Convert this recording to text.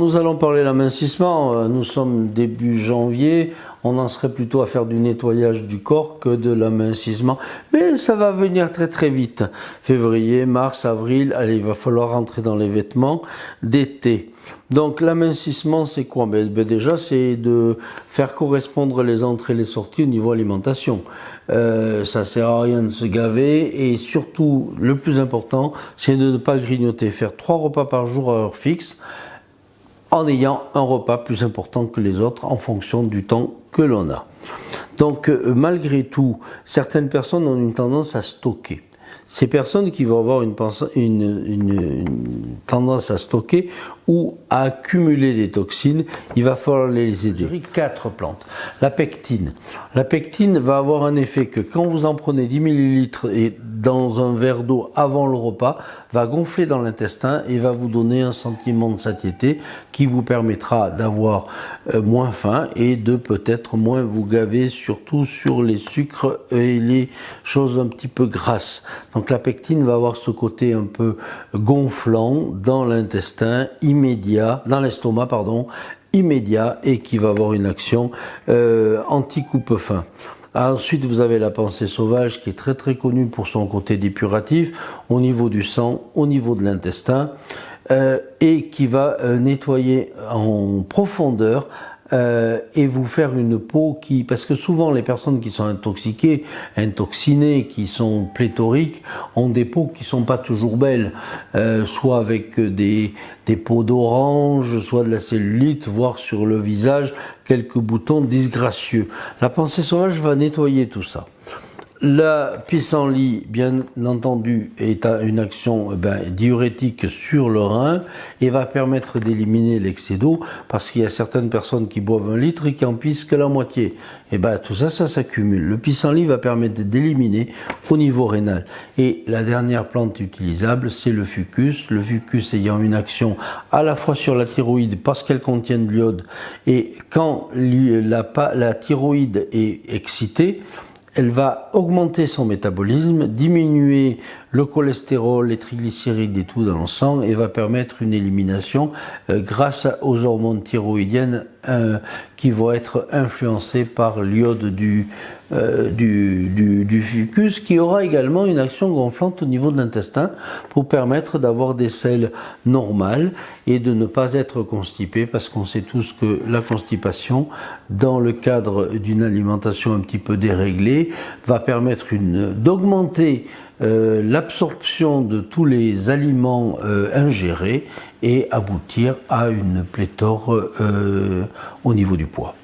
Nous allons parler l'amincissement. Nous sommes début janvier. On en serait plutôt à faire du nettoyage du corps que de l'amincissement. Mais ça va venir très très vite. Février, mars, avril. Allez, il va falloir rentrer dans les vêtements d'été. Donc l'amincissement, c'est quoi? Déjà, c'est de faire correspondre les entrées et les sorties au niveau alimentation. Ça sert à rien de se gaver et surtout, le plus important, c'est de ne pas grignoter. Faire 3 repas par jour à heure fixe, en ayant un repas plus important que les autres en fonction du temps que l'on a. Donc malgré tout, certaines personnes ont une tendance à stocker. Ces personnes qui vont avoir une tendance à stocker ou à accumuler des toxines, il va falloir les aider. 4 plantes. La pectine. La pectine va avoir un effet que quand vous en prenez 10 ml et dans un verre d'eau avant le repas, va gonfler dans l'intestin et va vous donner un sentiment de satiété qui vous permettra d'avoir moins faim et de peut-être moins vous gaver, surtout sur les sucres et les choses un petit peu grasses. Donc la pectine va avoir ce côté un peu gonflant dans l'intestin immédiat, dans l'estomac pardon, immédiat et qui va avoir une action anti-coupe-faim. Ensuite, vous avez la pensée sauvage qui est très très connue pour son côté dépuratif au niveau du sang, au niveau de l'intestin et qui va nettoyer en profondeur et vous faire une peau qui, parce que souvent les personnes qui sont intoxiquées, intoxinées, qui sont pléthoriques, ont des peaux qui sont pas toujours belles, soit avec des peaux d'orange, soit de la cellulite, voire sur le visage quelques boutons disgracieux. La pensée sauvage va nettoyer tout ça. La pissenlit, bien entendu, est une action diurétique sur le rein et va permettre d'éliminer l'excès d'eau parce qu'il y a certaines personnes qui boivent 1 litre et qui en pissent que la moitié. Et tout ça, ça s'accumule. Le pissenlit va permettre d'éliminer au niveau rénal. Et la dernière plante utilisable, c'est le fucus. Le fucus ayant une action à la fois sur la thyroïde parce qu'elle contient de l'iode et quand la thyroïde est excitée, elle va augmenter son métabolisme, diminuer le cholestérol, les triglycérides et tout dans le sang et va permettre une élimination grâce aux hormones thyroïdiennes qui vont être influencées par l'iode du fucus qui aura également une action gonflante au niveau de l'intestin pour permettre d'avoir des selles normales et de ne pas être constipé parce qu'on sait tous que la constipation dans le cadre d'une alimentation un petit peu déréglée va permettre d'augmenter l'absorption de tous les aliments ingérés et aboutir à une pléthore au niveau du poids.